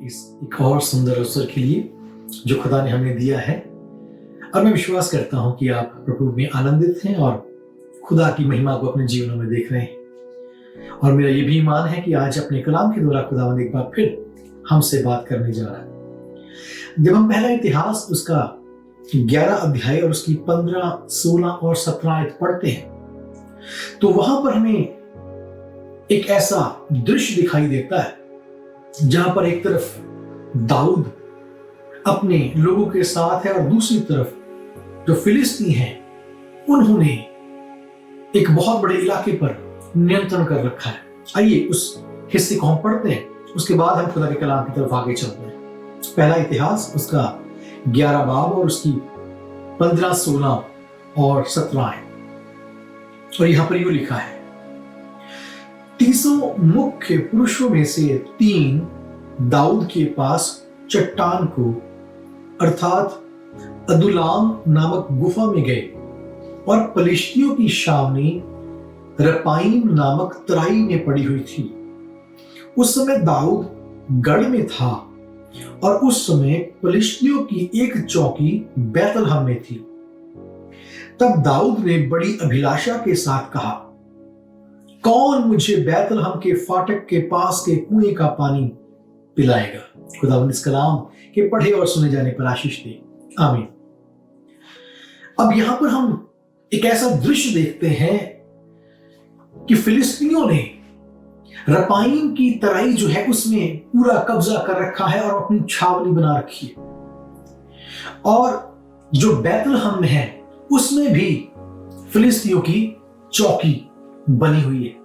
इस एक और सुंदर अवसर के लिए जो खुदा ने हमें दिया है। और मैं विश्वास करता हूं कि आप प्रभु में आनंदित हैं और खुदा की महिमा को अपने जीवनों में देख रहे हैं। और मेरा ये भी ईमान है कि आज अपने कलाम के द्वारा खुदावंद एक बार फिर हमसे बात करने जा रहा है। जब हम पहला इतिहास उसका 11 अध्याय और उसकी 15, 16 और 17 आयत पढ़ते हैं तो वहां पर हमें एक ऐसा दृश्य दिखाई देता है जहां पर एक तरफ दाऊद अपने लोगों के साथ है और दूसरी तरफ जो फिलिस्ती हैं उन्होंने एक बहुत बड़े इलाके पर नियंत्रण कर रखा है। आइए उस हिस्से को हम पढ़ते हैं, उसके बाद हम खुदा के कलाम की तरफ आगे चलते हैं। पहला इतिहास उसका 11 बाब और उसकी 15, 16 और 17 है। और यहां पर यूं लिखा है, 300 मुख्य पुरुषों में से 3 दाऊद के पास चट्टान को अर्थात अदुल्लाम नामक गुफा में गए और पलिश्तियों की छावनी रपाईम नामक तराई में पड़ी हुई थी। उस समय दाऊद गढ़ में था और उस समय पलिश्तियों की एक चौकी बैतलहम में थी। तब दाऊद ने बड़ी अभिलाषा के साथ कहा, कौन मुझे बैतलहम के फाटक के पास के कुएं का पानी पिलाएगा। खुदावंद इस कलाम के पढ़े और सुने जाने पर आशीष दे, आमीन। अब यहां पर हम एक ऐसा दृश्य देखते हैं कि फिलिस्तीनियों ने रपाईम की तराई जो है उसमें पूरा कब्जा कर रखा है और अपनी छावनी बना रखी है। और जो बैतलहम में है उसमें भी फिलिस्तीनियों की चौकी बनी हुई है।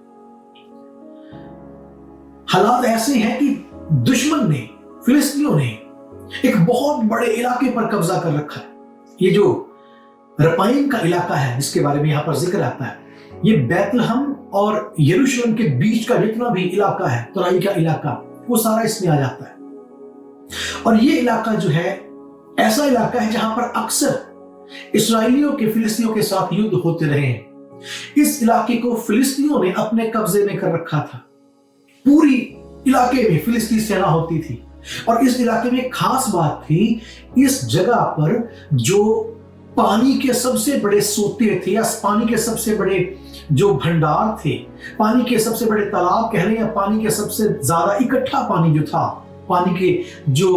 हालात ऐसे हैं कि दुश्मन ने, फिलिस्तीनियों ने एक बहुत बड़े इलाके पर कब्जा कर रखा है। ये जो रपाईम का इलाका है जिसके बारे में यहां पर जिक्र आता है, ये बैतलहम और यरूशलेम के बीच का जितना भी इलाका है, तराई का इलाका, वो सारा इसमें आ जाता है। और ये इलाका जो है ऐसा इलाका है जहां पर अक्सर इस्राएलियों के फिलिस्तीनियों के साथ युद्ध होते रहे हैं। इस इलाके को फिलिस्तीनियों ने अपने कब्जे में कर रखा था। पूरी इलाके में फिलिस्तीनी सेना होती थी और इस इलाके में खास बात थी, इस जगह पर जो पानी के सबसे बड़े सोते थे या पानी के सबसे बड़े जो भंडार थे, पानी के सबसे बड़े तालाब कह रहे हैं, या पानी के सबसे ज्यादा इकट्ठा पानी जो था, पानी के जो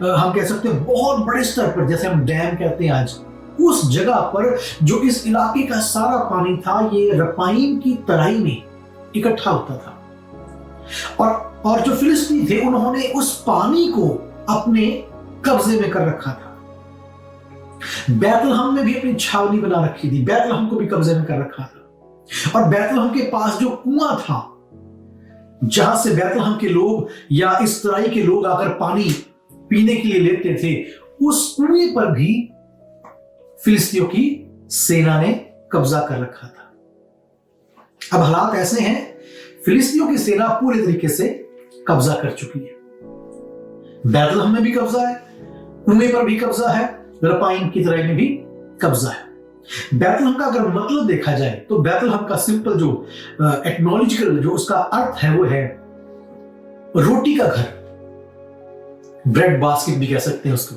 हम कह सकते हैं बहुत बड़े स्तर पर, जैसे हम डैम कहते हैं आज, उस जगह पर जो इस इलाके का सारा पानी था ये रपाईम की तराई में इकट्ठा होता था। और जो फिलिस्तीनी थे उन्होंने उस पानी को अपने कब्जे में कर रखा था। बैतलहम में भी अपनी छावनी बना रखी थी, बैतलहम को भी कब्जे में कर रखा था। और बैतलहम के पास जो कुआं था जहां से बैतलहम के लोग या इस तराई के लोग आकर पानी पीने के लिए लेते थे, उस कुएं पर भी फिलिस्तीनियों की सेना ने कब्जा कर रखा था। अब हालात ऐसे हैं, फिलिस्तीनियों की सेना पूरे तरीके से कब्जा कर चुकी है। बैतलहम में भी कब्जा है, कुएं पर भी कब्जा है, रपाईम की तराई में भी कब्जा है। बैतलहम का अगर मतलब देखा जाए तो बैतलहम का सिंपल जो एटमोलॉजिकल जो उसका अर्थ है वो है रोटी का घर, ब्रेड बास्केट भी कह सकते हैं उसको।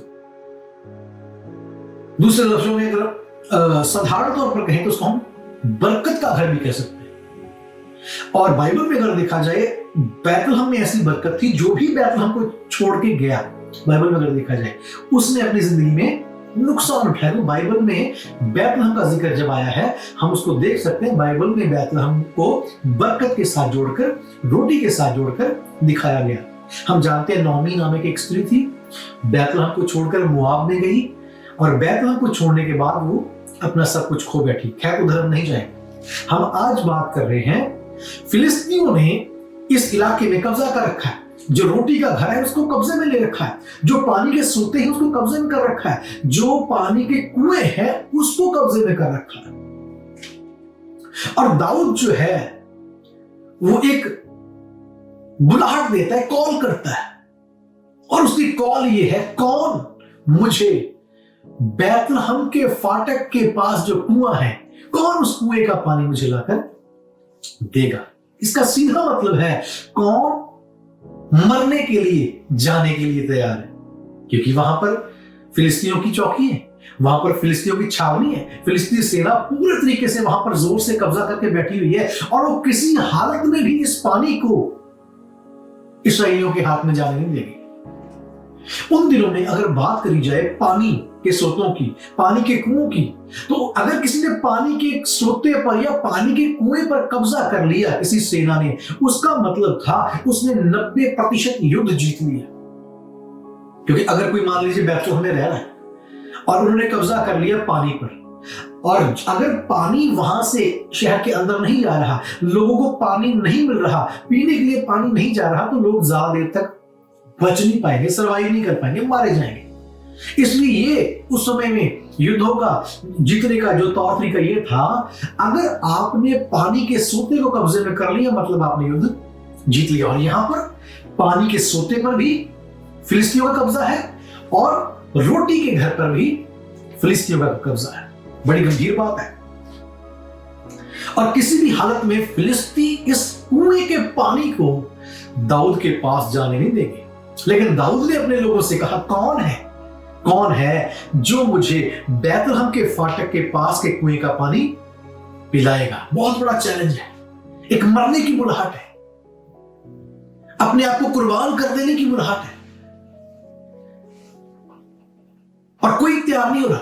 दूसरे लफ्जों में अगर साधारण तौर पर कहें तो उसको हम बरकत का घर भी कह सकते हैं। और बाइबल में अगर देखा जाए बैतलहम में ऐसी बरकत थी, जो भी बैतलहम को छोड़ के गया, बाइबल में अगर देखा जाए उसने अपनी जिंदगी में नुकसान उठाया। तो बाइबल में बैतलहम का जिक्र जब आया है हम उसको देख सकते हैं, बाइबल में बैतलहम को बरकत के साथ जोड़कर, रोटी के साथ जोड़कर दिखाया गया। हम जानते हैं नोमी नामक एक स्त्री थी, बैतलहम को छोड़कर मोआब में गई और बैतलहम को छोड़ने के बाद वो अपना सब कुछ खो बैठी। खैर उधर नहीं जाए, हम आज बात कर रहे हैं फिलिस्तीनियों ने इस इलाके में कब्जा कर रखा है। जो रोटी का घर है उसको कब्जे में ले रखा है, जो पानी के सोते हैं उसको कब्जे में कर रखा है, जो पानी के कुएं हैं उसको कब्जे में कर रखा है। और दाऊद जो है वो एक बुलाहट देता है, कॉल करता है, और उसकी कॉल ये है, कौन मुझे बैतलहम के फाटक के पास जो कुआं है, कौन उस कुएं का पानी मुझे लाकर देगा। इसका सीधा मतलब है कौन मरने के लिए जाने के लिए तैयार है, क्योंकि वहां पर फिलिस्तीनियों की चौकी है, वहां पर फिलिस्तीनियों की छावनी है। फिलिस्तीनी सेना पूरे तरीके से वहां पर जोर से कब्जा करके बैठी हुई है और वो किसी हालत में भी इस पानी को इस्राएलियों के हाथ में जाने नहीं देगी। उन दिनों में अगर बात करी जाए पानी के स्रोतों की, पानी के कुओं की, तो अगर किसी ने पानी के सोते पर या पानी के कुएं पर कब्जा कर लिया किसी सेना ने, उसका मतलब था उसने 90% युद्ध जीत लिया। क्योंकि अगर कोई मान लीजिए बैतलहम में रह रहा है और उन्होंने कब्जा कर लिया पानी पर, और अगर पानी वहां से शहर के अंदर नहीं जा रहा, लोगों को पानी नहीं मिल रहा, पीने के लिए पानी नहीं जा रहा, तो लोग ज्यादा देर तक बच नहीं पाएंगे, सर्वाइव नहीं कर पाएंगे, मारे जाएंगे। इसलिए ये उस समय में युद्धों का जीतने का जो तौर तरीका ये था, अगर आपने पानी के सोते को कब्जे में कर लिया मतलब आपने युद्ध जीत लिया। और यहां पर पानी के सोते पर भी फिलिस्तीनियों का कब्जा है और रोटी के घर पर भी फिलिस्तीनियों का कब्जा है। बड़ी गंभीर बात है। और किसी भी हालत में फिलिस्ती इस कुएं के पानी को दाऊद के पास जाने नहीं देंगे। लेकिन दाऊद ने अपने लोगों से कहा, कौन है जो मुझे बैतलहम के फाटक के पास के कुएं का पानी पिलाएगा। बहुत बड़ा चैलेंज है, एक मरने की बुलाहट है, अपने आप को कुर्बान कर देने की बुलाहट है, और कोई तैयार नहीं हो रहा।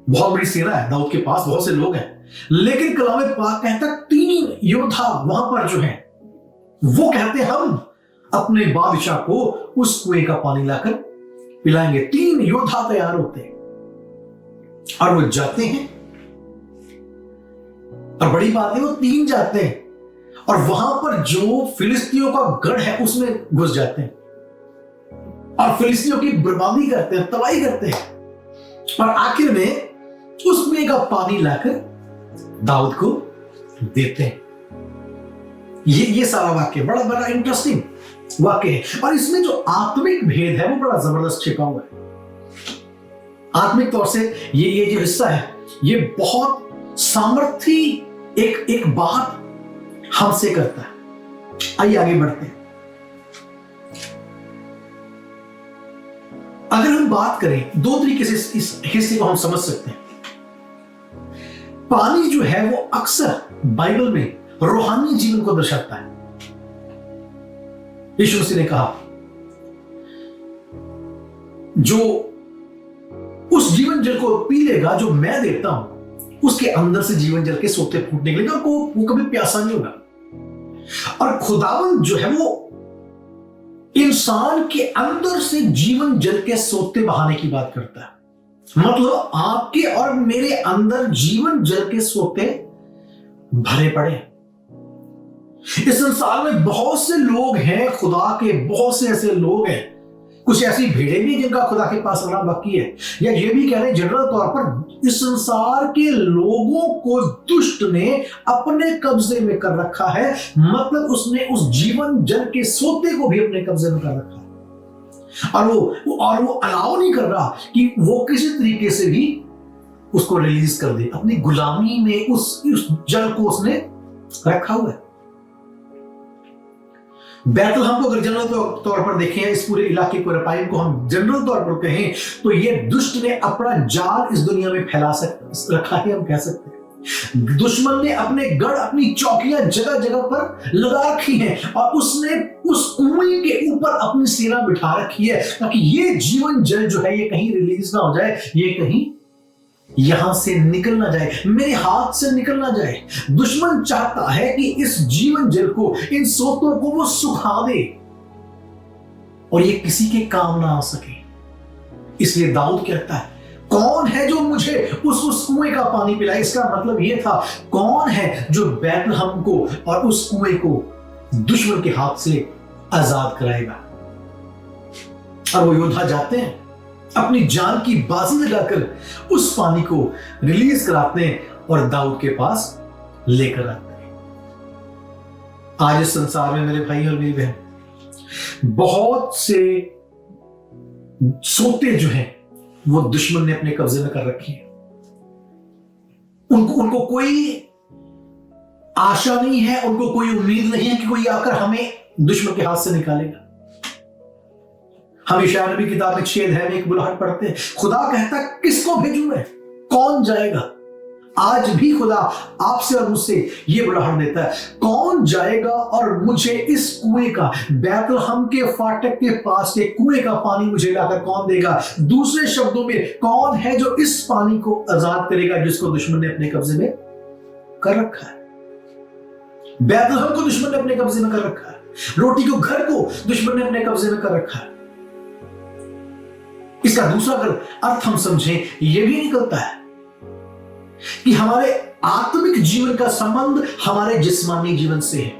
बहुत बड़ी सेना है दाऊद के पास, बहुत से लोग हैं, लेकिन कलाम पाक कहता है 3 योद्धा वहां पर जो हैं वो कहते हैं हम अपने बादशाह को उस कुएं का पानी लाकर पिलाएंगे। 3 योद्धा तैयार होते हैं और वो जाते हैं, और बड़ी बात है वो 3 जाते हैं और वहां पर जो फिलिस्तीनियों का गढ़ है उसमें घुस जाते हैं और फिलिस्तीनियों की बर्बादी करते हैं, तबाही करते हैं, और आखिर में उस कुएं का पानी लाकर दाऊद को देते हैं। ये सारा वाक्य बड़ा इंटरेस्टिंग वाक्य है, और इसमें जो आत्मिक भेद है वो बड़ा जबरदस्त छिपा हुआ है। आत्मिक तौर से ये जो हिस्सा है ये बहुत सामर्थी एक बात हमसे करता है। आइए आगे बढ़ते हैं। अगर हम बात करें 2 तरीके से इस हिस्से को हम समझ सकते हैं। पानी जो है वो अक्सर बाइबल में रूहानी जीवन को दर्शाता है। यीशु मसीह ने कहा, जो उस जीवन जल को पी लेगा जो मैं देता हूं, उसके अंदर से जीवन जल के सोते फूट निकलेगा, वो कभी प्यासा नहीं होगा। और खुदावंद जो है वो इंसान के अंदर से जीवन जल के सोते बहाने की बात करता है। मतलब आपके और मेरे अंदर जीवन जल के सोते भरे पड़े। इस संसार में बहुत से लोग हैं खुदा के, बहुत से ऐसे लोग हैं, कुछ ऐसी भेड़ें भी जिनका खुदा के पास आना बाकी है। या ये भी कह रहे हैं जनरल तौर पर इस संसार के लोगों को दुष्ट ने अपने कब्जे में कर रखा है। मतलब उसने उस जीवन जल के सोते को भी अपने कब्जे में कर रखा है, और वो अलाउ नहीं कर रहा कि वो किसी तरीके से भी उसको रिलीज कर दे। अपनी गुलामी में उस जल को उसने रखा हुआ है। बैतलहम को अगर जनरल तौर पर देखें, इस पूरे इलाके को, रपाइम को हम जनरल तौर पर कहें, तो ये दुष्ट ने अपना जाल इस दुनिया में फैला रखा है, हम कह सकते हैं। दुश्मन ने अपने गढ़, अपनी चौकियां जगह जगह पर लगा रखी हैं, और उसने उस कुएं के ऊपर अपनी सेना बिठा रखी है, ताकि ये जीवन जल जो है ये कहीं रिलीज ना हो जाए, ये कहीं यहां से निकल ना जाए, मेरे हाथ से निकल ना जाए। दुश्मन चाहता है कि इस जीवन जल को, इन सोतों को वो सुखा दे और ये किसी के काम ना आ सके। इसलिए दाऊद कहता है, कौन है जो मुझे उस कुएं का पानी पिलाए। इसका मतलब यह था, कौन है जो बैतलहम को और उस कुएं को दुश्मन के हाथ से आजाद कराएगा। और वो योद्धा जाते हैं, अपनी जान की बाजी लगाकर उस पानी को रिलीज कराते हैं और दाऊद के पास लेकर आते हैं। आज इस संसार में मेरे भाई और मेरी बहन, बहुत से सोते जो हैं वो दुश्मन ने अपने कब्जे में कर रखी है। उनको कोई आशा नहीं है, उनको कोई उम्मीद नहीं है कि कोई आकर हमें दुश्मन के हाथ से निकालेगा। हम यशायाह नबी किताब में 6 अध्याय में एक बुलाहट पढ़ते हैं, खुदा कहता है किसको भेजूं मैं, कौन जाएगा। आज भी खुदा आपसे और मुझसे ये बुलाहट देता है, कौन जाएगा और मुझे इस कुएं का, बैतलहम के फाटक के पास के कुएं का पानी मुझे लाकर कौन देगा। दूसरे शब्दों में, कौन है जो इस पानी को आजाद करेगा जिसको दुश्मन ने अपने कब्जे में कर रखा है। बैतलहम को दुश्मन ने अपने कब्जे में कर रखा है, रोटी को, घर को दुश्मन ने अपने कब्जे में कर रखा है। इसका दूसरा अगर अर्थ हम समझें, यह भी निकलता है कि हमारे आत्मिक जीवन का संबंध हमारे जिस्मानी जीवन से है,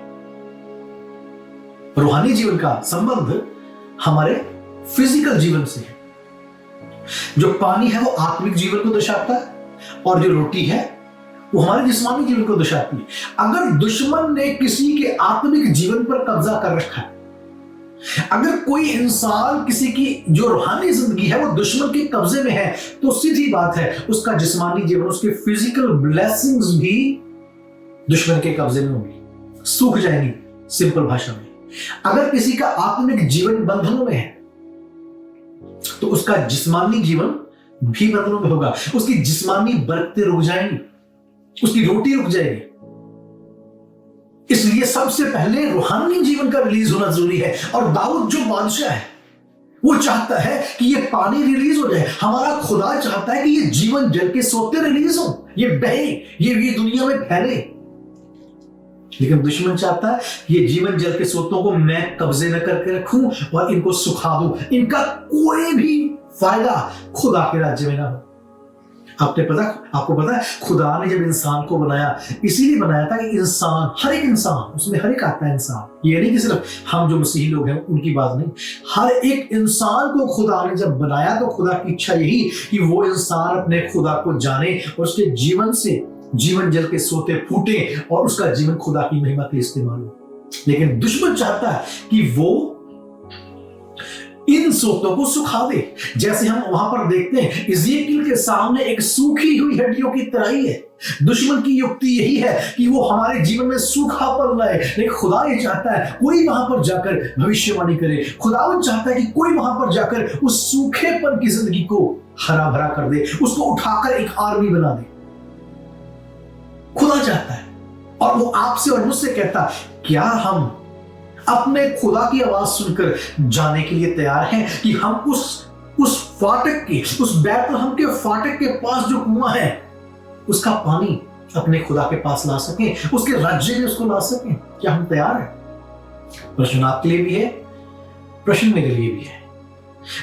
रूहानी जीवन का संबंध हमारे फिजिकल जीवन से है। जो पानी है वो आत्मिक जीवन को दर्शाता है और जो रोटी है वो हमारे जिस्मानी जीवन को दर्शाती है। अगर दुश्मन ने किसी के आत्मिक जीवन पर कब्जा कर रखा है, अगर कोई इंसान, किसी की जो रूहानी जिंदगी है वो दुश्मन के कब्जे में है, तो सीधी बात है उसका जिस्मानी जीवन, उसके फिजिकल ब्लेसिंग्स भी दुश्मन के कब्जे में होंगी, सूख जाएंगी। सिंपल भाषा में, अगर किसी का आत्मिक जीवन बंधनों में है तो उसका जिस्मानी जीवन भी बंधनों में होगा, उसकी जिस्मानी बरकतें रुक जाएंगी, उसकी रोटी रुक जाएगी। इसलिए सबसे पहले रूहानी जीवन का रिलीज होना जरूरी है। और दाऊद जो बादशाह है वो चाहता है कि ये पानी रिलीज हो जाए। हमारा खुदा चाहता है कि ये जीवन जल के सोते रिलीज हो, ये बहे, ये दुनिया में फैले। लेकिन दुश्मन चाहता है ये जीवन जल के सोतों को मैं कब्जे में करके रखूं और इनको सुखा दूं, इनका कोई भी फायदा खुदा के राज्य में ना हो। आपको पता है खुदा ने जब इंसान को बनाया, इसीलिए बनाया था कि इंसान, हर एक इंसान, उसमें हर एक आता है इंसान। ये नहीं कि सिर्फ हम जो मसीही लोग हैं उनकी बात नहीं, हर एक इंसान को खुदा ने जब बनाया तो खुदा की इच्छा यही कि वो इंसान अपने खुदा को जाने और उसके जीवन से जीवन जल के सोते फूटे और उसका जीवन खुदा की महिमा के इस्तेमाल हो। लेकिन दुश्मन चाहता है कि वो इन सोतों को सुखा दे। जैसे हम वहां पर देखते हैं, इज़ेकियल के सामने एक सूखी हुई हड्डियों की तराई है। दुश्मन की युक्ति यही है कि वो हमारे जीवन में सूखापन लाए, लेकिन खुदा ये चाहता है कोई वहां पर जाकर भविष्यवाणी करे। खुदा चाहता है कि कोई वहां पर जाकर उस सूखेपन की जिंदगी को हरा भरा कर दे, उसको उठाकर एक आर्मी बना दे। खुदा चाहता है और वो आपसे और मुझसे कहता है, क्या हम अपने खुदा की आवाज सुनकर जाने के लिए तैयार हैं कि हम उस फाटक की, उस बैतलहम के फाटक के पास जो कुआं है उसका पानी अपने खुदा के पास ला सकें, उसके राज्य में उसको ला सकें? क्या हम तैयार हैं? प्रश्न आपके लिए भी है, प्रश्न मेरे लिए भी है।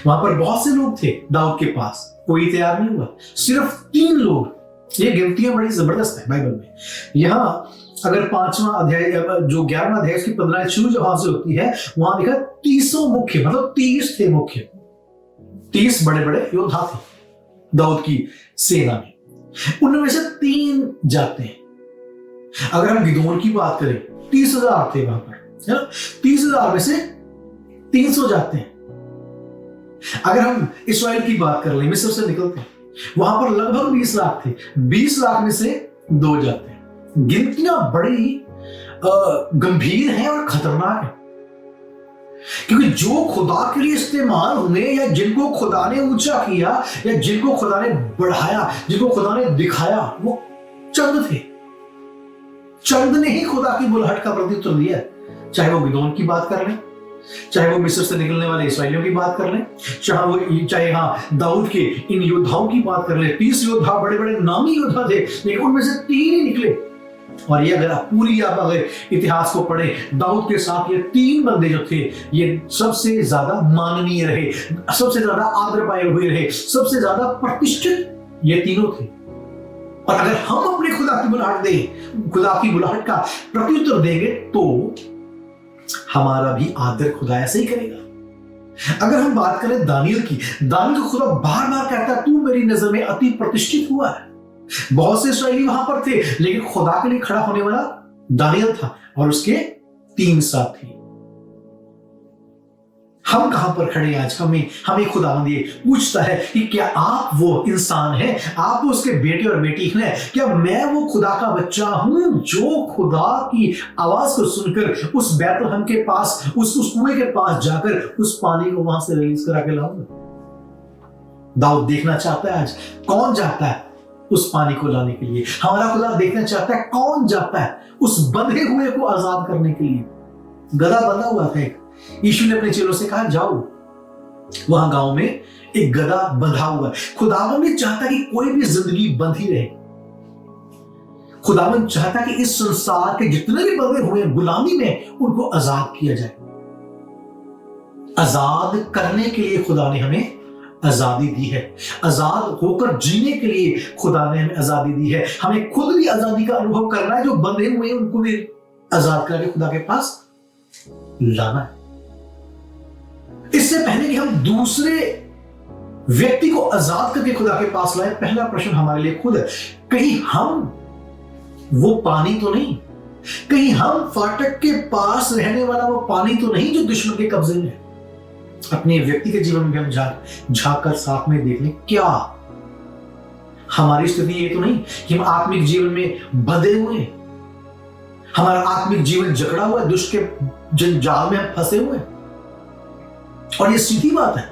वहां पर बहुत से लोग थे दाऊद के पास, कोई तैयार नहीं हुआ। सिर्फ 3 लोग। ये गिनतियां बड़ी जबरदस्त है बाइबल में। यहां अगर 5वां अध्याय, जो 11वां अध्याय उसकी 15 शुरू जहां से होती है, वहां लिखा 30 मुख्य, मतलब 30 थे मुख्य, 30 बड़े बड़े योद्धा थे दाऊद की सेना में। उनमें से 3 जाते हैं। अगर हम गिदोन की बात करें, 30,000 थे वहां पर, है ना? 30,000 में से 300 जाते हैं। अगर हम इस्राएल की बात कर लें, मिस्र से निकलते हैं, वहां पर लगभग 20 लाख थे। 20 लाख में से 2 जाते हैं। गिनतियां बड़ी गंभीर हैं और खतरनाक है, क्योंकि जो खुदा के लिए इस्तेमाल हुए या जिनको खुदा ने ऊंचा किया या जिनको खुदा ने बढ़ाया, जिनको खुदा ने दिखाया, वो चंद थे। चंद ने ही खुदा की बुलाहट का प्रत्युत्तर दिया। चाहे वो गिदोन की बात कर लें, चाहे वो मिस्र से निकलने वाले इसराइलियों की बात कर लें, चाहे दाऊद के इन योद्धाओं की बात कर लें। 30 योद्धा बड़े बड़े नामी योद्धा थे, लेकिन उनमें से 3 ही निकले। और ये अगर इतिहास को पढ़े, दाऊद के साथ ये 3 बंदे जो थे, ये सबसे ज्यादा माननीय रहे, सबसे ज्यादा आदर पाए हुए रहे, सबसे ज्यादा प्रतिष्ठित ये तीनों थे। और अगर हम अपने खुदा की बुलाहट दें, खुदा की बुलाहट का प्रत्युत्तर देंगे, तो हमारा भी आदर खुदा ऐसे ही करेगा। अगर हम बात करें दानियल की, दानियल को खुदा बार बार कहता है, तू मेरी नजर में अति प्रतिष्ठित हुआ है। बहुत से इस्राएली वहां पर थे, लेकिन खुदा के लिए खड़ा होने वाला दानियल था और उसके 3 साथी। हम कहां पर खड़े हैं आज? हमें खुदावंद ये पूछता है कि क्या आप वो इंसान हैं, आप उसके बेटे और बेटी हैं? क्या मैं वो खुदा का बच्चा हूं जो खुदा की आवाज को सुनकर उस बैतलहम के पास, उस कुएं के पास जाकर उस पानी को वहां से रिलीज करा के लाऊंगा? दाऊद देखना चाहता है आज कौन जाता है उस पानी को लाने के लिए। हमारा खुदा देखना चाहता है कौन जाता है उस बंधे हुए को आजाद करने के लिए। गधा बंधा हुआ था, यीशु ने अपने चेलों से कहा जाओ, वहां गांव में एक गधा बंधा हुआ है। खुदावन ने चाहता कि कोई भी जिंदगी बंधी रहे। खुदावन चाहता कि इस संसार के जितने भी बंधे हुए हैं गुलामी में, उनको आजाद किया जाए। आजाद करने के लिए खुदा ने हमें आजादी दी है, आजाद होकर जीने के लिए खुदा ने हमें आजादी दी है। हमें खुद भी आजादी का अनुभव करना है, जो बंधे हुए हैं उनको भी आजाद करके खुदा के पास लाना है। इससे पहले कि हम दूसरे व्यक्ति को आजाद करके खुदा के पास लाए, पहला प्रश्न हमारे लिए खुद है, कहीं हम वो पानी तो नहीं, कहीं हम फाटक के पास रहने वाला वो पानी तो नहीं जो दुश्मन के कब्जे में है? अपने व्यक्ति के जीवन में हम झांक कर साथ में देख लें, क्या हमारी स्थिति ये तो नहीं कि हम आत्मिक जीवन में बंधे हुए हैं, हमारा आत्मिक जीवन जकड़ा हुआ है, दुष्ट के जंजाल में हम फंसे हुए हैं? और ये सीधी बात है,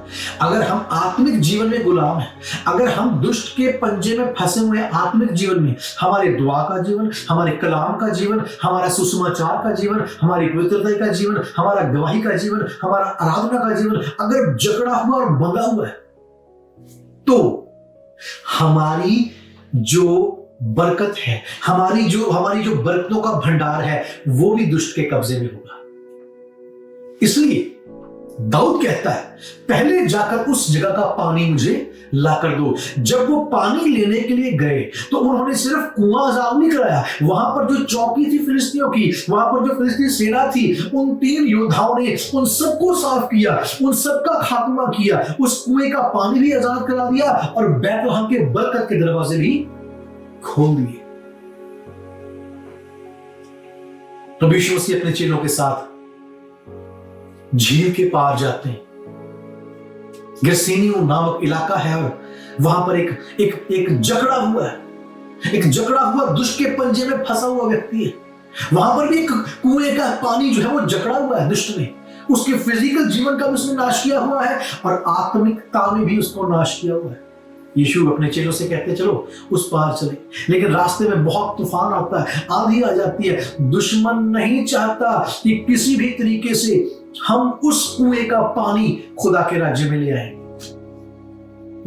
अगर हम आत्मिक जीवन में गुलाम हैं, अगर हम दुष्ट के पंजे में फंसे हुए हैं आत्मिक जीवन में, हमारे दुआ का जीवन, हमारे कलाम का जीवन, हमारा सुसमाचार का जीवन, हमारी पवित्रता का जीवन, हमारा गवाही का जीवन, हमारा आराधना का जीवन अगर जकड़ा हुआ और बंधा हुआ है, तो हमारी जो बरकत है, हमारी जो बरकतों का भंडार है, वो भी दुष्ट के कब्जे में होगा। इसलिए दाऊद कहता है पहले जाकर उस जगह का पानी मुझे लाकर दो। जब वो पानी लेने के लिए गए तो उन्होंने सिर्फ कुआं आजाद नहीं कराया, वहां पर जो चौकी थी फिलिस्तीनियों की, वहां पर जो फिलिस्तीनी सेना थी, उन 3 योद्धाओं ने उन सबको साफ किया, उन सबका खात्मा किया, उस कुएं का पानी भी आजाद करा दिया और बैतलहम के बरकत के दरवाजे भी खोल दिए। प्रभु यीशु मसीह अपने चेलों के साथ झील के पार जाते हैं। गिरसेनियों नामक इलाका है और वहां पर एक जकड़ा हुआ है, एक जकड़ा हुआ दुष्ट के पंजे में फंसा हुआ व्यक्ति है। वहां पर भी एक कुएं का पानी जो है वो जकड़ा हुआ है दुष्ट ने, उसके फिजिकल जीवन का भी उसने नाश किया हुआ है और आत्मिकता में भी उसको नाश किया हुआ है। यीशु अपने चेलों से कहते चलो उस पार चले, लेकिन रास्ते में बहुत तूफान आता है, आंधी आ जाती है। दुश्मन नहीं चाहता कि किसी भी तरीके से हम उस कुएं का पानी खुदा के राज्य में ले आए।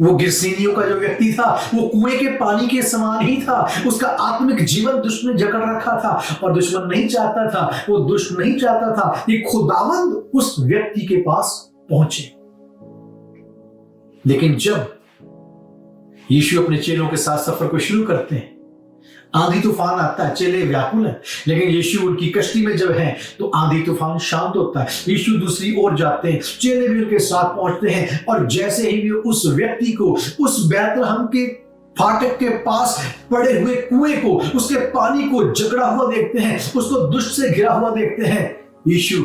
वो गिरसेनियों का जो व्यक्ति था वो कुएं के पानी के समान ही था, उसका आत्मिक जीवन दुष्ट ने जकड़ रखा था और दुश्मन नहीं चाहता था, वो दुष्ट नहीं चाहता था कि खुदावंद उस व्यक्ति के पास पहुंचे। लेकिन जब यीशु अपने चेलों के साथ सफर को शुरू करते हैं, आंधी तूफान आता है, चेले व्याकुल है, लेकिन यीशु उनकी कश्ती में जब है तो आंधी तूफान शांत होता है। यीशु दूसरी ओर जाते हैं, चेले भी उनके साथ पहुंचते हैं और जैसे ही वे उस व्यक्ति को उस बैतलहम के फाटक के पास पड़े हुए कुएं को, उसके पानी को जकड़ा हुआ देखते हैं, उसको दुष्ट से घिरा हुआ देखते हैं, यीशु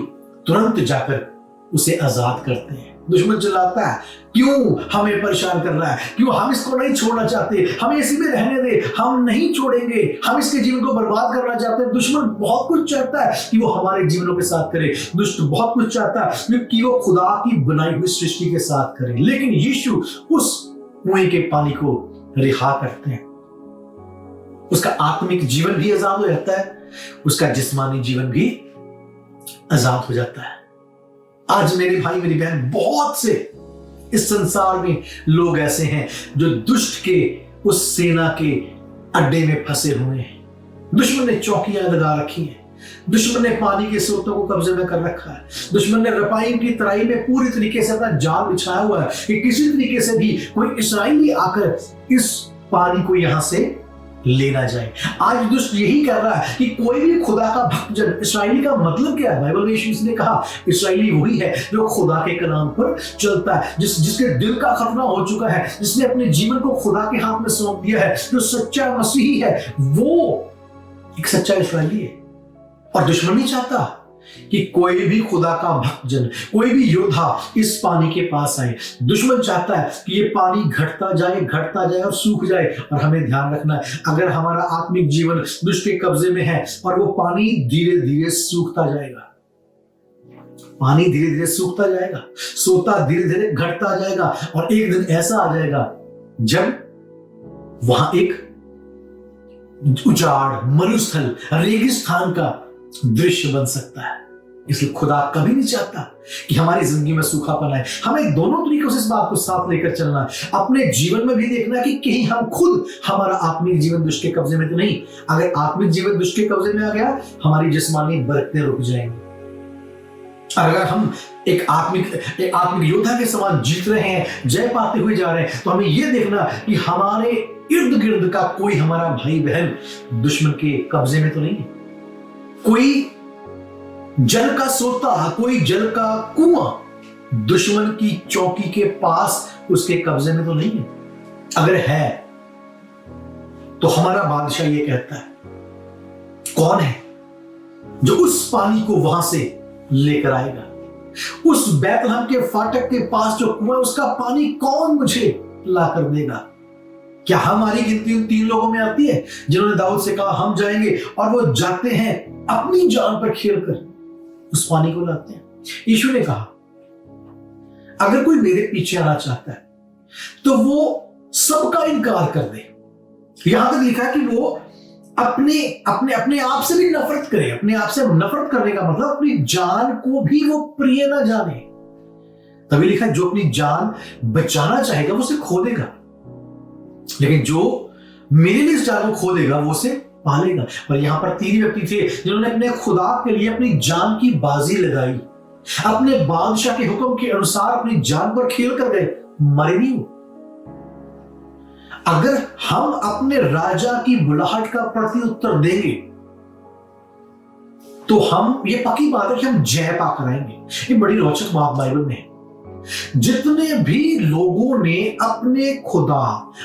तुरंत जाकर उसे आजाद करते हैं। दुश्मन चिल्लाता है क्यों हमें परेशान कर रहा है, क्यों हम इसको नहीं छोड़ना चाहते, हमें इसी में रहने दे, हम नहीं छोड़ेंगे, हम इसके जीवन को बर्बाद करना चाहते हैं। दुश्मन बहुत कुछ चाहता है कि वो हमारे जीवनों के साथ करे, दुष्ट बहुत कुछ चाहता है कि वो खुदा की बनाई हुई सृष्टि के साथ करे, लेकिन यीशु उस कुएं के पानी को रिहा करते हैं। उसका आत्मिक जीवन भी आजाद हो जाता है, उसका जिस्मानी जीवन भी आजाद हो जाता है। आज मेरे भाई मेरी बहन, बहुत से इस संसार में लोग ऐसे हैं जो दुष्ट के उस सेना के अड्डे में फंसे हुए हैं। दुश्मन ने चौकियां लगा रखी हैं, दुश्मन ने पानी के स्रोतों को कब्जे में कर रखा है, दुश्मन ने रपाईम की तराई में पूरी तरीके से अपना जाल बिछाया हुआ है कि किसी तरीके से भी कोई इस्राएली आकर इस पानी को यहां से लेना जाए। आज दुष्ट यही कर रहा है कि कोई भी खुदा का भक्तजन, इस्राएली का मतलब क्या है? बाइबल में यीशु ने कहा इस्राएली वही है जो खुदा के कलाम पर चलता है, जिसके दिल का खतना हो चुका है, जिसने अपने जीवन को खुदा के हाथ में सौंप दिया है, जो सच्चा मसीही है, वो एक सच्चा इस्राएली है। और दुश्मन नहीं चाहता कि कोई भी खुदा का भक्तजन, कोई भी योद्धा इस पानी के पास आए। दुश्मन चाहता है कि ये पानी घटता जाए और सूख जाए। और हमें ध्यान रखना है, अगर हमारा आत्मिक जीवन दुष्ट के कब्जे में है और वो पानी धीरे धीरे सूखता जाएगा, पानी धीरे धीरे सूखता जाएगा, सोता धीरे धीरे घटता जाएगा, और एक दिन ऐसा आ जाएगा जब वहां एक उजाड़, मरुस्थल, रेगिस्तान का दृश्य बन सकता है। इसलिए खुदा कभी नहीं चाहता कि हमारी जिंदगी में सूखापन आए। हमें दोनों तरीकों से इस बात को साथ लेकर चलना है। अपने जीवन में भी देखना है कि कहीं हम खुद, हमारा आत्मिक जीवन दुष्ट के कब्जे में तो नहीं। अगर आत्मिक जीवन दुष्ट के कब्जे में आ गया, हमारी जिस्मानी बरकतें रुक जाएंगी। अगर हम एक आत्मिक योद्धा के समान जीत रहे हैं, जय पाते हुए जा रहे हैं, तो हमें यह देखना कि हमारे इर्द गिर्द का कोई हमारा भाई बहन दुश्मन के कब्जे में तो नहीं है। कोई जल का सोता, कोई जल का कुआं दुश्मन की चौकी के पास उसके कब्जे में तो नहीं है। अगर है तो हमारा बादशाह ये कहता है, कौन है जो उस पानी को वहां से लेकर आएगा? उस बैतलहम के फाटक के पास जो कुआं, उसका पानी कौन मुझे लाकर देगा? क्या हमारी गिनती उन 3 लोगों में आती है जिन्होंने दाऊद से कहा हम जाएंगे, और वो जाते हैं अपनी जान पर खेलकर उस पानी को लाते हैं? यीशु ने कहा, अगर कोई मेरे पीछे आना चाहता है तो वो सबका इनकार कर दे। यहां तक लिखा है कि वो अपने आप से भी नफरत करे। अपने आप से नफरत करने का मतलब अपनी जान को भी वो प्रिय ना जाने। तभी लिखा है, जो अपनी जान बचाना चाहेगा वो उसे खो देगा, लेकिन जो मेरे लिए इस जान को खो देगा वो उसे पालेगा। और यहां पर 3 व्यक्ति थे जिन्होंने अपने खुदा के लिए अपनी जान की बाजी लगाई, अपने बादशाह के हुक्म के अनुसार अपनी जान पर खेल कर गए, मरे नहीं वो। अगर हम अपने राजा की बुलाहट का प्रत्युत्तर देंगे तो हम, ये पक्की बात है कि हम जय पाकर आएंगे। ये बड़ी रोचक बात बाइबल में है। जितने भी लोगों ने अपने खुदा,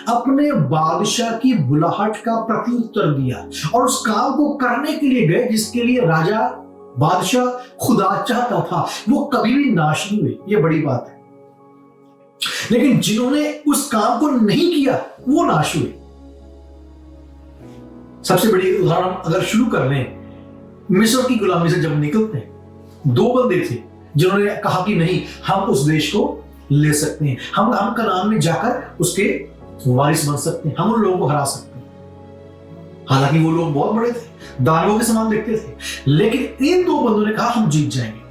अपने बादशाह की बुलाहट का प्रत्युत्तर दिया और उस काम को करने के लिए गए जिसके लिए राजा, बादशाह, खुदा चाहता था, वो कभी भी नाश नहीं हुए। ये बड़ी बात है। लेकिन जिन्होंने उस काम को नहीं किया वो नाश हुए। सबसे बड़ी उदाहरण अगर शुरू कर लें, मिस्र की गुलामी से जब निकलते हैं, 2 बंदे थे जिन्होंने कहा कि नहीं, हम उस देश को ले सकते हैं, हम कनान में जाकर उसके वारिस बन सकते हैं, हम उन लोगों को हरा सकते हैं। हालांकि वो लोग बहुत बड़े थे, दानवों के समान दिखते थे, लेकिन इन 2 बंदों ने कहा हम जीत जाएंगे।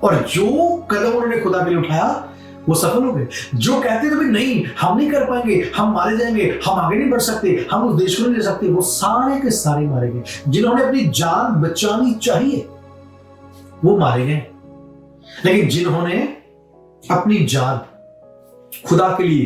और जो कदम उन्होंने खुदा के लिए उठाया वो सफल हो गए। जो कहते थे भाई नहीं, हम नहीं कर पाएंगे, हम मारे जाएंगे, हम आगे नहीं बढ़ सकते, हम उस देश को नहीं ले सकते, वो सारे के सारे मारे गए। जिन्होंने अपनी जान बचानी चाहिए वो मारे गए, लेकिन जिन्होंने अपनी जान खुदा के लिए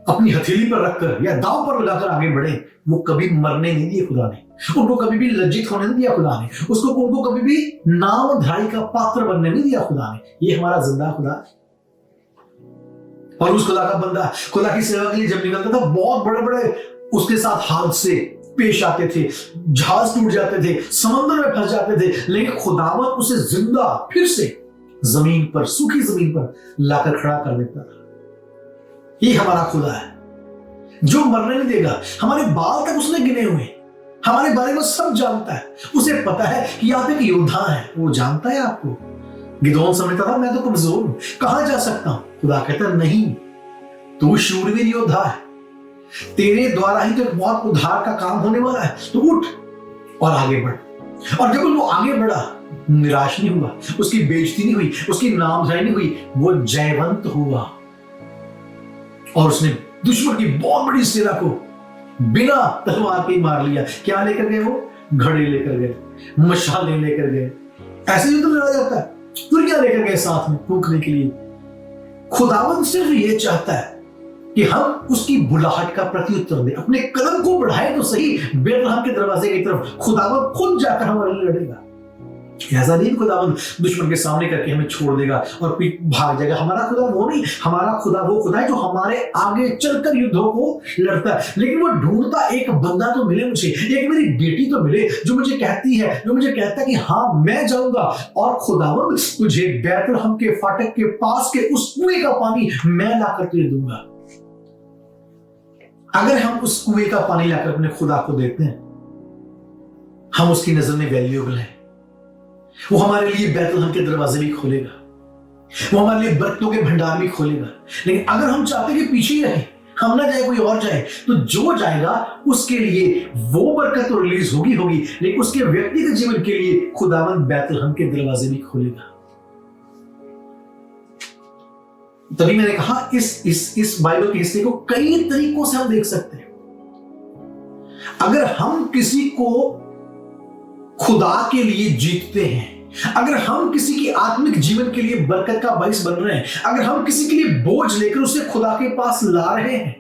अपनी हथेली पर रखकर या दांव पर लगाकर आगे बढ़े, वो कभी मरने नहीं दिए खुदा ने, उनको कभी भी लज्जित होने नहीं दिया खुदा ने, उनको कभी भी नामधराई का पात्र बनने नहीं दिया खुदा ने। ये हमारा जिंदा खुदा है। और उस खुदा का बंदा खुदा की सेवा के लिए जब निकलता था, बहुत बड़े बड़े उसके साथ हादसे पेश आते थे, जहाज टूट जाते थे, समंदर में फंस जाते थे, लेकिन खुदावन उसे जिंदा फिर से जमीन पर, सूखी जमीन पर लाकर खड़ा कर देता था। ये हमारा खुदा है जो मरने नहीं देगा। हमारे बाल तक उसने गिने हुए, हमारे बारे में सब जानता है। उसे पता है कि आप एक योद्धा हैं, वो जानता है आपको। गिदोन समझता था मैं तो कमजोर हूं, कहां जा सकता हूं? खुदा कहता नहीं, तू शूरवीर योद्धा है, तेरे द्वारा ही तो बहुत उद्धार का काम होने वाला है, तो उठ और आगे बढ़। और जब वो आगे बढ़ा, निराश नहीं हुआ, उसकी बेइज्जती नहीं हुई, उसकी नामधराई नहीं हुई, वो जयवंत हुआ और उसने दुश्मन की बहुत बड़ी सेना को बिना तलवार के मार लिया। क्या लेकर गए वो? घड़े लेकर गए, मशाले लेकर गए। ऐसे ही तो लड़ा जाता है, तुरिया लेकर गए साथ में फूंकने के लिए। खुदावंद सिर्फ ये चाहता है कि हम उसकी बुलाहट का प्रत्युत्तर दें, अपने कदम को बढ़ाएं तो सही बेतलहम के दरवाजे की तरफ। खुदावंद खुद जाकर हमारे लिए लड़ेगा। ऐसा नहीं खुदावंद दुश्मन के सामने करके हमें छोड़ देगा और भाग जाएगा। हमारा खुदा वो नहीं, हमारा खुदा वो खुदा है जो हमारे आगे चलकर युद्धों को लड़ता है। लेकिन वो ढूंढता एक बंदा तो मिले मुझे, एक मेरी बेटी तो मिले जो मुझे कहती है, जो मुझे कहता है कि हाँ मैं जाऊंगा और खुदावंद तुझे बैतलहम के फाटक के पास के उस कुएं का पानी मैं लाकर तुझे दूंगा। अगर हम उस कुएं का पानी लाकर अपने खुदा को देते हैं, हम उसकी नजर में वैल्यूएबल हैं। वो हमारे लिए बैतलहम के दरवाजे भी खोलेगा, वो हमारे लिए बरकतों के भंडार भी खोलेगा। लेकिन अगर हम चाहते हैं कि पीछे ही रहे, हम ना जाए कोई और जाए, तो जो जाएगा उसके लिए वो बरकत तो रिलीज होगी, लेकिन उसके व्यक्तिगत जीवन के लिए खुदावंद बैतलहम के दरवाजे भी खोलेगा। तभी मैंने कहा इस बाइबल के हिस्से को कई तरीकों से हम देख सकते हैं। अगर हम किसी को खुदा के लिए जीतते हैं, अगर हम किसी की आत्मिक जीवन के लिए बरकत का बाइस बन रहे हैं, अगर हम किसी के लिए बोझ लेकर उसे खुदा के पास ला रहे हैं,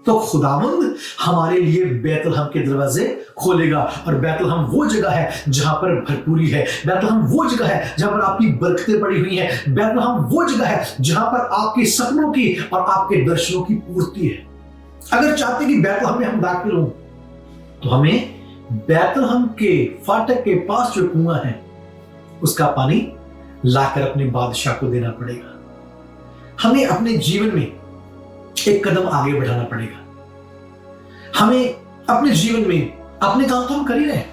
तो खुदावंद हमारे लिए बैतलहम के दरवाजे खोलेगा। और बैतलहम वो जगह है जहां पर भरपूरी है, बैतलहम वो जगह है जहां पर आपकी बरकतें पड़ी हुई हैं, बैतलहम वो जगह है जहां पर आपके सपनों की और आपके दर्शनों की पूर्ति है। अगर चाहते कि बैतलहम में हम दाखिल हों, तो हमें बैतलहम के फाटक के पास जो कुआं है उसका पानी लाकर अपने बादशाह को देना पड़ेगा। हमें अपने जीवन में एक कदम आगे बढ़ाना पड़ेगा। हमें अपने जीवन में अपने काम तो हम कर ही रहे हैं,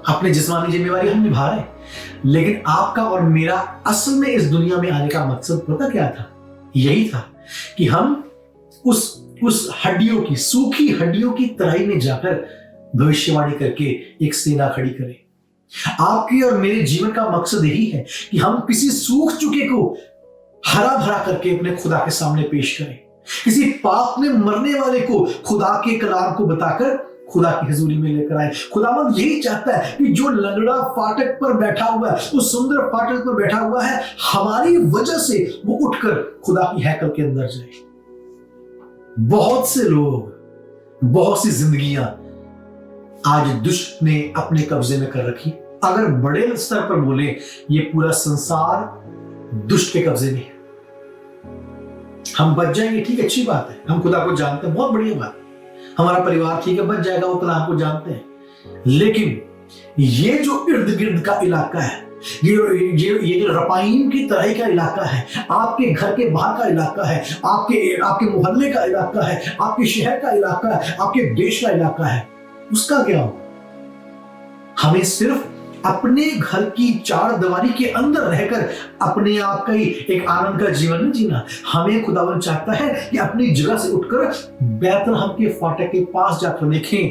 अपनी जिस्मानी जिम्मेवारी हम निभा रहे हैं, लेकिन आपका और मेरा असल में इस दुनिया में आने का मकसद पता क्या था? यही था कि हम उस हड्डियों की, सूखी हड्डियों की तराई में जाकर भविष्यवाणी करके एक सेना खड़ी करें। आपके और मेरे जीवन का मकसद यही है कि हम किसी सूख चुके को हरा भरा करके अपने खुदा के सामने पेश करें, किसी पाप में मरने वाले को खुदा के कलाम को बताकर खुदा की हजूरी में लेकर आए। खुदावंद यही चाहता है कि जो लंगड़ा फाटक पर बैठा हुआ है, उस सुंदर फाटक पर बैठा हुआ है, हमारी वजह से वो उठकर खुदा की हैकल के अंदर जाए। बहुत से लोग, बहुत सी जिंदगियां आज दुष्ट ने अपने कब्जे में कर रखी। अगर बड़े स्तर पर बोले, ये पूरा संसार दुष्ट के कब्जे में है। हम बच जाएंगे, ठीक, अच्छी बात है, हम खुदा को जानते हैं, बहुत बढ़िया बात है, हमारा परिवार ठीक है, बच जाएगा, वो कलाम को जानते हैं। लेकिन ये जो इर्द गिर्द का इलाका है, ये जो रपाईम की तरह का इलाका है, आपके घर के बाहर का इलाका है, आपके मोहल्ले का इलाका है, आपके शहर का इलाका है, आपके देश का इलाका है, उसका क्या हो? हमें सिर्फ अपने घर की चार दीवारी के अंदर रहकर अपने आप का ही एक आनंद का जीवन नहीं जीना। हमें खुदावन चाहता है कि अपनी जगह से उठकर बैतलहम के फाटक के पास जाकर देखें,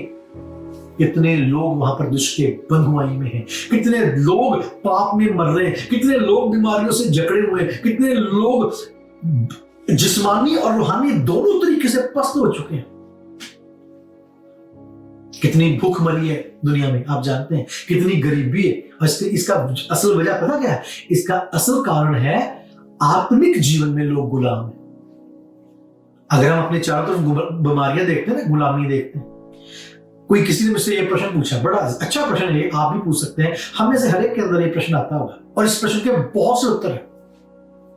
कितने लोग वहां पर दुष्ट के बंधुआई में हैं, कितने लोग पाप में मर रहे हैं, कितने लोग बीमारियों से जकड़े हुए हैं, कितने लोग जिस्मानी और रूहानी दोनों तरीके से पस्त हो चुके हैं। कितनी भूख मरी है दुनिया में, आप जानते हैं, कितनी गरीबी है। और इसका असल वजह पता क्या है? इसका असल कारण है आत्मिक जीवन में लोग गुलाम हैं। अगर हम अपने चारों तरफ बीमारियां देखते हैं ना, गुलामी देखते हैं। कोई किसी ने मुझसे ये प्रश्न पूछा, बड़ा अच्छा प्रश्न है, आप भी पूछ सकते हैं, हम में से हर एक के अंदर ये प्रश्न आता होगा और इस प्रश्न के बहुत से उत्तर है।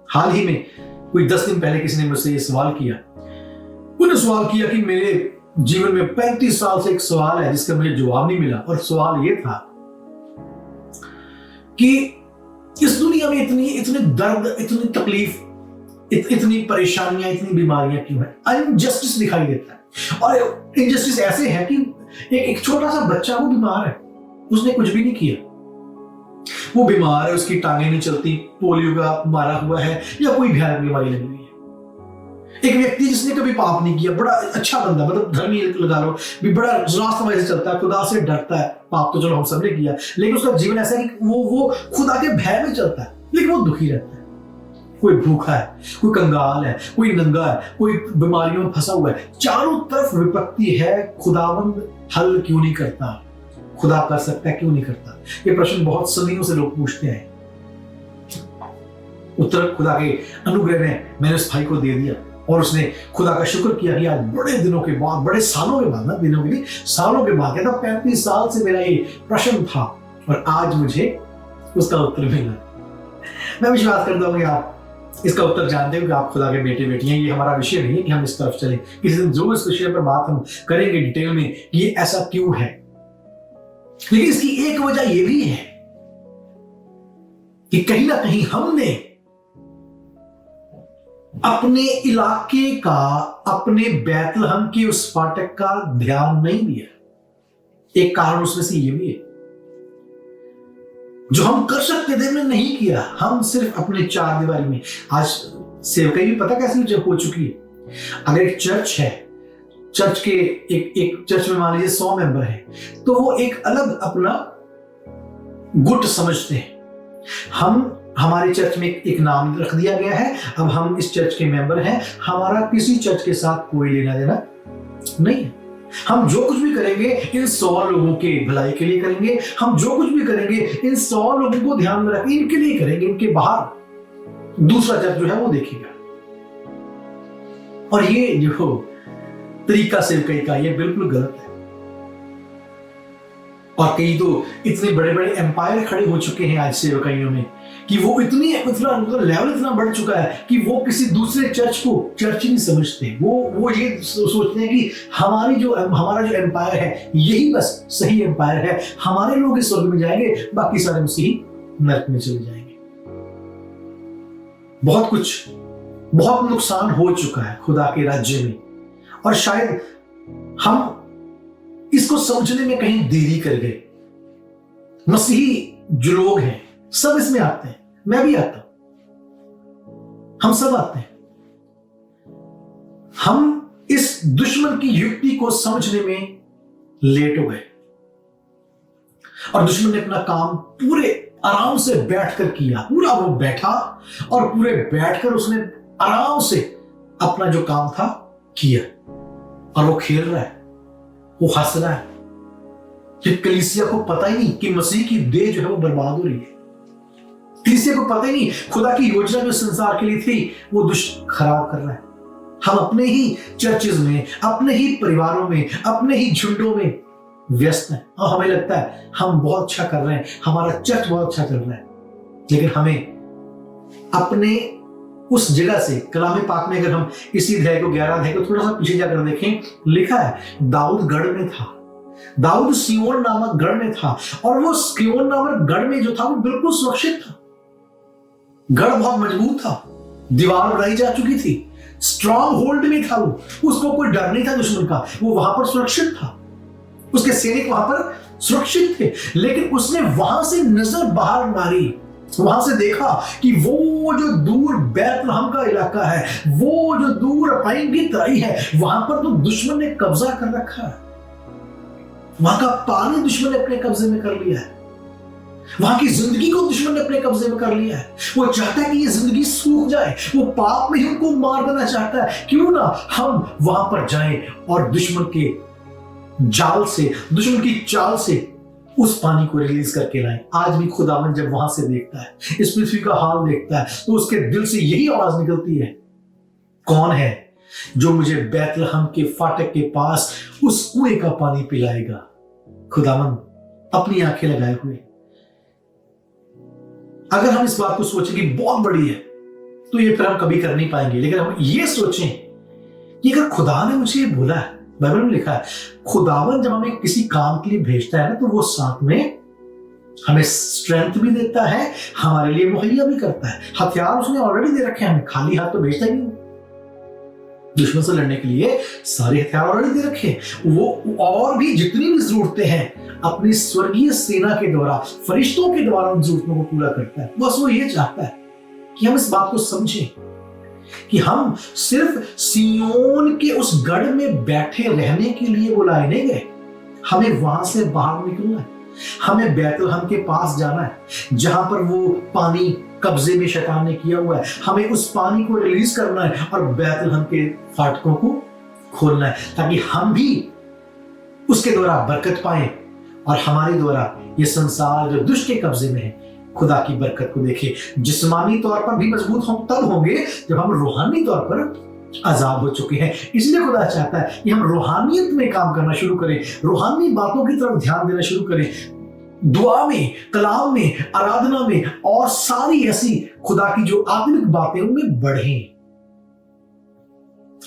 हाल ही में कोई 10 दिन पहले किसी ने मुझसे ये सवाल किया, उन्होंने सवाल किया कि मेरे जीवन में 35 साल से एक सवाल है जिसका मुझे जवाब नहीं मिला, और सवाल ये था कि इस दुनिया में इतने दर्द, इतनी तकलीफ, इतनी परेशानियां, इतनी बीमारियां क्यों है? अनजस्टिस दिखाई देता है। और इनजस्टिस ऐसे है कि एक छोटा सा बच्चा, वो बीमार है, उसने कुछ भी नहीं किया, वो बीमार है, उसकी टांगें नहीं चलती, पोलियो का मारा हुआ है या कोई भयानक बीमारी लगी हुई है। एक व्यक्ति जिसने कभी पाप नहीं किया, बड़ा अच्छा बंदा, मतलब धर्मी लगा लो, भी बड़ा रास्ता से चलता है, खुदा से डरता है, पाप तो चलो हम सबने किया, लेकिन उसका जीवन ऐसा है कि वो खुदा के भय में चलता है, लेकिन वो दुखी रहता है। कोई भूखा है, कोई कंगाल है, कोई नंगा है, कोई बीमारियों में फंसा हुआ है, चारों तरफ विपत्ति है। खुदावंद हल क्यों नहीं करता? खुदा कर सकता है, क्यों नहीं करता? ये प्रश्न बहुत सदियों से लोग पूछते हैं। उत्तर खुदा के अनुग्रह में मैंने उस भाई को दे दिया और उसने खुदा का शुक्र किया कि आज बड़े दिनों के बाद, बड़े सालों के बाद, ना दिनों के लिए, सालों के बाद, कहता 35 साल से मेरा ये प्रश्न था और आज मुझे उसका उत्तर मिला। मैं विश्वास करता हूँ कि आप इसका उत्तर जानते हो कि आप खुदा के बेटे बेटी हैं। ये हमारा विषय नहीं है कि हम इस तरफ चलें, किसी दिन जो इस विषय पर बात हम करेंगे डिटेल में कि ये ऐसा क्यों है। लेकिन इसकी एक वजह ये भी है कि कहीं ना कहीं हमने अपने इलाके का, अपने बैतलहम के उस फाटक का ध्यान नहीं दिया। एक कारण उसमें से ये भी है, जो हम कर सकते थे हमने नहीं किया। हम सिर्फ अपने चार दीवारी में, आज सेवकाई भी पता कैसी हो चुकी है। अगर एक चर्च है, चर्च के एक चर्च में मान लीजिए 100 मेंबर है, तो वो एक अलग अपना गुट समझते हैं। हमारे चर्च में एक नाम रख दिया गया है, अब हम इस चर्च के मेंबर हैं, हमारा किसी चर्च के साथ कोई लेना देना नहीं है। हम जो कुछ भी करेंगे इन 100 लोगों के भलाई के लिए करेंगे। हम जो कुछ भी करेंगे इन 100 लोगों को ध्यान में रखें, इनके लिए करेंगे। इनके बाहर दूसरा चर्च जो है वो देखेगा। और ये जो तरीका सेवकाई का, ये बिल्कुल गलत है। और कई तो इतने बड़े बड़े एम्पायर खड़े हो चुके हैं आज सेवकाइयों में कि वो इतना लेवल इतना बढ़ चुका है कि वो किसी दूसरे चर्च को चर्च ही नहीं समझते। वो ये सोचते हैं कि हमारा जो एम्पायर है यही बस सही एम्पायर है, हमारे लोग इस स्वर्ग में जाएंगे, बाकी सारे मसीही नरक में चले जाएंगे। बहुत नुकसान हो चुका है खुदा के राज्य में, और शायद हम इसको समझने में कहीं देरी कर गए। मसीही जो लोग हैं सब इसमें आते हैं, मैं भी आता हूं, हम सब आते हैं। हम इस दुश्मन की युक्ति को समझने में लेट हो गए, और दुश्मन ने अपना काम पूरे आराम से बैठकर किया। पूरा वो बैठा और पूरे बैठकर उसने आराम से अपना जो काम था किया, और वो खेल रहा है, वो हंस रहा है कि कलीसिया को पता ही नहीं कि मसीह की देह जो है वो बर्बाद हो रही है। कलीसिया को पता ही नहीं खुदा की योजना जो संसार के लिए थी वो दुष्ट खराब कर रहा है। हम अपने ही चर्चेज में, अपने ही परिवारों में, अपने ही झुंडों में व्यस्त हैं, और हमें लगता है हम बहुत अच्छा कर रहे हैं, हमारा चर्च बहुत अच्छा चल रहा है। लेकिन हमें अपने उस जगह से, कलाम पाक में अगर हम इसी अध्याय को 11 अध्याय को थोड़ा सा पीछे जाकर देखें, लिखा है दाऊद गढ़ में था, दाऊद सिय्योन नामक गढ़ में था, और वो सिय्योन नामक गढ़ में जो था वो बिल्कुल सुरक्षित था। गढ़ बहुत मजबूत था, दीवार बनाई जा चुकी थी, स्ट्रॉन्ग होल्ड में था वो, उसको कोई डर नहीं था दुश्मन का, वो वहां पर सुरक्षित था, उसके सैनिक वहां पर सुरक्षित थे। लेकिन उसने वहां से नजर बाहर मारी, वहां से देखा कि वो जो दूर बैतलहम का इलाका है, वो जो दूर रपाईम की तराई है, वहां पर तो दुश्मन ने कब्जा कर रखा है। वहां का पानी दुश्मन ने अपने कब्जे में कर लिया है, वहां की जिंदगी को दुश्मन ने अपने कब्जे में कर लिया है। वो चाहता है कि ये जिंदगी सूख जाए, वो पाप में ही उनको मार देना चाहता है। क्यों ना हम वहां पर जाएं और दुश्मन के जाल से, दुश्मन की चाल से उस पानी को रिलीज करके लाएं। आज भी खुदावन जब वहां से देखता है, इस पृथ्वी का हाल देखता है, तो उसके दिल से यही आवाज निकलती है, कौन है जो मुझे बैतलहम के फाटक के पास उस कुएं का पानी पिलाएगा। खुदावन अपनी आंखें लगाए हुए, अगर हम इस बात को सोचें कि बहुत बड़ी है, तो ये फिर हम कभी कर नहीं पाएंगे। लेकिन हम ये सोचें कि अगर खुदा ने मुझे बोला है, बाइबल में लिखा है खुदावन जब हमें किसी काम के लिए भेजता है ना, तो वो साथ में हमें स्ट्रेंथ भी देता है, हमारे लिए मुहैया भी करता है। हथियार उसने ऑलरेडी दे रखे हैं, हमें खाली हाथ तो भेजता ही नहीं। दुश्मन से लड़ने के लिए सारे हथियार ऑलरेडी दे रखे हैं। वो और भी जितनी भी जरूरतें हैं अपनी स्वर्गीय सेना के द्वारा, फरिश्तों के द्वारा उन जरूरतों को पूरा करता है। बस वो ये चाहता है कि हम इस बात को समझें कि हम सिर्फ सिय्योन के उस गढ़ में बैठे रहने के लिए बुलाए नहीं गए, हमें वहां से बाहर निकलना है, हमें बैतलहम के पास जाना है, जहां पर वो पानी कब्जे में शैतान ने किया हुआ है। हमें उस पानी को रिलीज करना है और बैतलहम के फाटकों को खोलना है, ताकि हम भी उसके द्वारा बरकत पाएं और हमारे द्वारा ये संसार जो दुष्ट के कब्जे में है खुदा की बरकत को देखे। जिस्मानी तौर पर भी मजबूत हम तब होंगे जब हम रूहानी तौर पर आजाद हो चुके हैं। इसलिए खुदा चाहता है कि हम रूहानियत में काम करना शुरू करें, रूहानी बातों की तरफ ध्यान देना शुरू करें। दुआ में, कलाम में, आराधना में और सारी ऐसी खुदा की जो आत्मिक बातें उनमें बढ़ें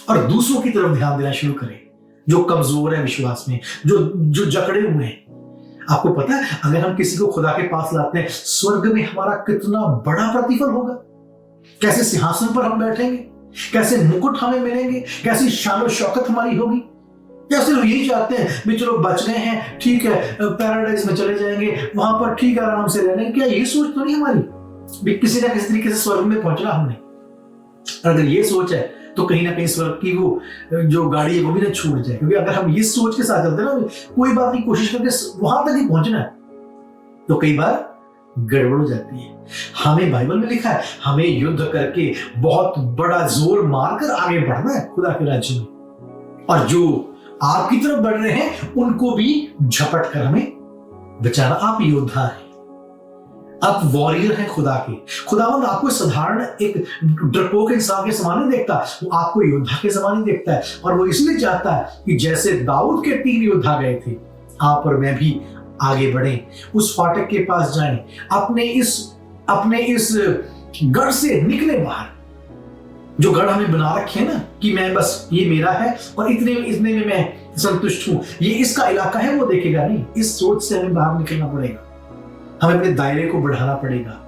और दूसरों की तरफ ध्यान देना शुरू करें जो कमजोर है विश्वास में, जो जकड़े हुए हैं। आपको पता है, अगर हम किसी को खुदा के पास लाते हैं, स्वर्ग में हमारा कितना बड़ा प्रतिफल होगा। कैसे सिंहासन पर हम बैठेंगे, कैसे मुकुट हमें मिलेंगे, कैसी शान और शौकत हमारी होगी। कैसे लोग यही चाहते हैं भी चलो बच गए हैं, ठीक है, पैराडाइज में चले जाएंगे, वहां पर ठीक आराम से रहने। क्या ये सोच तो नहीं हमारी भी किसी ना किसी तरीके से स्वर्ग में पहुंचना हमने? अगर ये सोच है तो कहीं ना कहीं स्वर्ग की वो जो गाड़ी है वो भी ना छूट जाए। क्योंकि अगर हम इस सोच के साथ चलते हैं ना, कोई बात नहीं, कोशिश करके वहां तक ही पहुंचना है, तो कई बार गड़बड़ हो जाती है। हमें बाइबल में लिखा है, हमें युद्ध करके बहुत बड़ा जोर मारकर आगे बढ़ना है खुदा के राज्य में, और जो आपकी तरफ बढ़ रहे हैं उनको भी झपट कर हमें बचाना। आप योद्धा हैं, आप वॉरियर हैं खुदा के। खुदावंद आपको साधारण एक डरपोक इंसान के समान नहीं देखता, वो आपको योद्धा के समान ही देखता है। और वो इसलिए चाहता है कि जैसे दाऊद के 3 योद्धा गए थे, आप और मैं भी आगे बढ़ें, उस फाटक के पास जाएं, अपने इस गढ़ से निकले बाहर। जो गढ़ हमें बना रखे हैं ना कि मैं बस ये मेरा है और इतने में मैं संतुष्ट हूं, ये इसका इलाका है, वो देखेगा नहीं। इस सोच से हमें बाहर निकलना पड़ेगा, हमें अपने दायरे को बढ़ाना पड़ेगा,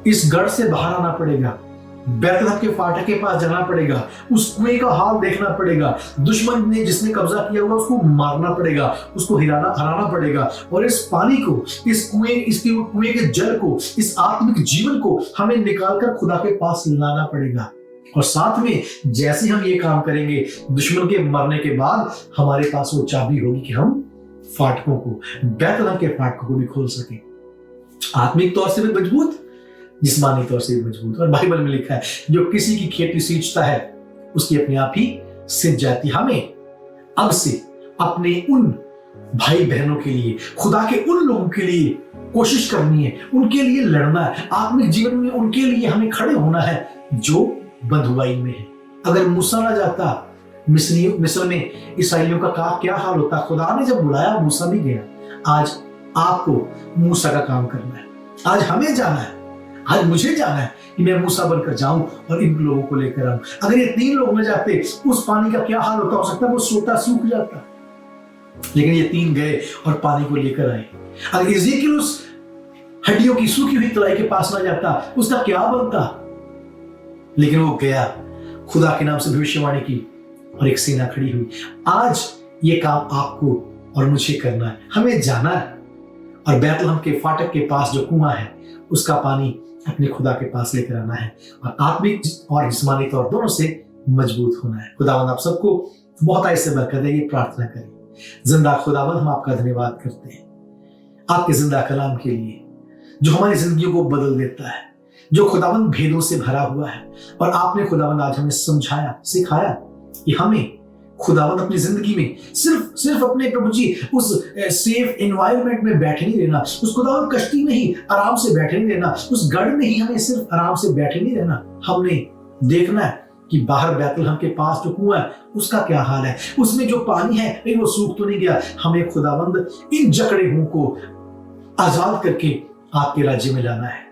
इस गढ़ से बाहर आना पड़ेगा, बैतलहम के फाटक के पास जाना पड़ेगा, उस कुएं का हाल देखना पड़ेगा, दुश्मन ने जिसने कब्जा किया हुआ उसको मारना पड़ेगा, उसको हराना पड़ेगा, और इस पानी को, इस कुएं के जल को, इस आत्मिक जीवन को हमें निकालकर खुदा के पास लाना पड़ेगा। और साथ में जैसे हम ये काम करेंगे, दुश्मन के मरने के बाद हमारे पास वो चाबी होगी कि हम फाटकों को, बैतलहम के फाटकों को भी खोल सकें। आत्मिक तौर से भी मजबूत, जिस्मानी तौर से भी मजबूत। और बाइबल में लिखा है, जो किसी की खेती सींचता है उसकी अपने आप ही सिंच जाती। हमें अब से अपने उन भाई बहनों के लिए, खुदा के उन लोगों के लिए कोशिश करनी है, उनके लिए लड़ना है। आत्मिक जीवन में उनके लिए हमें खड़े होना है जो बंधुआई में है। अगर मूसा ना जाता मिस्र में, इसराइलियों का क्या हाल होता। खुदा ने जब बुलाया, मूसा भी गया। आज आपको मूसा का काम करना है, आज हमें जाना है, आज मुझे जाना है कि मैं मूसा बनकर जाऊं और इन लोगों को लेकर आऊं। अगर ये 3 लोग न जाते, उस पानी का क्या हाल होता। हो सकता है वो सोता सूख जाता, लेकिन ये 3 गए और पानी को लेकर आए। अगर इज़ेकियल उस हड्डियों की सूखी हुई तलाई के पास ना जाता, उसका क्या बनता। लेकिन वो गया, खुदा के नाम से भविष्यवाणी की और एक सेना खड़ी हुई। आज ये काम आपको और मुझे करना है, हमें जाना है और बैतलहम के फाटक के पास जो कुआं है उसका पानी अपने खुदा के पास लेकर आना है और आत्मिक और जिस्मानी तौर दोनों से मजबूत होना है। खुदावंद आप सबको बहुत ऐसे बरकत है, ये प्रार्थना करें। जिंदा खुदावंद, हम आपका धन्यवाद करते हैं आपके जिंदा कलाम के लिए, जो हमारी जिंदगियों को बदल देता है, जो खुदावंद भेदों से भरा हुआ है। और आपने खुदावंद आज हमें समझाया, सिखाया कि हमें खुदावंद अपनी जिंदगी में सिर्फ अपने प्रभु जी उस सेफ एनवायरनमेंट में बैठे नहीं रहना, उस खुदावंद कश्ती में ही आराम से बैठे नहीं रहना, उस गढ़ में ही हमें सिर्फ आराम से बैठे नहीं रहना। हमने देखना है कि बाहर बैतलहम के पास जो कुआं है उसका क्या हाल है, उसमें जो पानी है कहीं वो सूख तो नहीं गया। हमें खुदावंद इन जकड़े हुओं को आजाद करके आपके राज्य में लाना है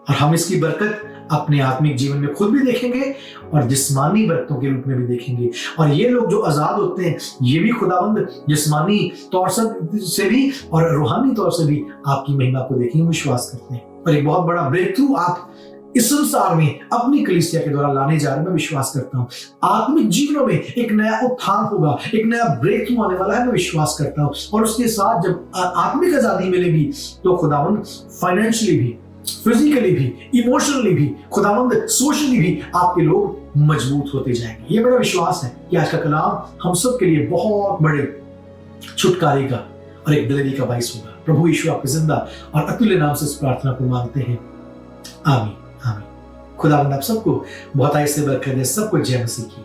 और हम इसकी बरकत अपने आत्मिक जीवन में खुद भी देखेंगे और जिस्मानी बरकतों के रूप में भी देखेंगे। और ये लोग जो आजाद होते हैं, ये भी खुदावंद जिस्मानी तौर से भी और रूहानी तौर से भी आपकी महिमा को देखेंगे, विश्वास करते हैं। और एक बहुत बड़ा ब्रेक थ्रू आप इस संसार में अपनी कलीसिया के द्वारा लाने जा रहे हैं, मैं विश्वास करता हूँ। आत्मिक जीवनों में एक नया उत्थान होगा, एक नया ब्रेक थ्रू आने वाला है, मैं विश्वास करता हूँ। और उसके साथ जब आत्मिक आजादी मिलेगी तो खुदावंद फाइनेंशियली भी, फिजिकली भी, इमोशनली भी, खुदावंद सोशली भी आपके लोग मजबूत होते जाएंगे। ये मेरा विश्वास है कि आज का कलाम हम सब के लिए बहुत बड़े छुटकारे का और एक दिलगी का बाइस होगा। प्रभु यीशु आपके जिंदा और अतुल्य नाम से इस प्रार्थना को मांगते हैं, आमीन आमीन। खुदावंद आप सबको बहुत आयत से बरकत दे, सबको जय मसीह की।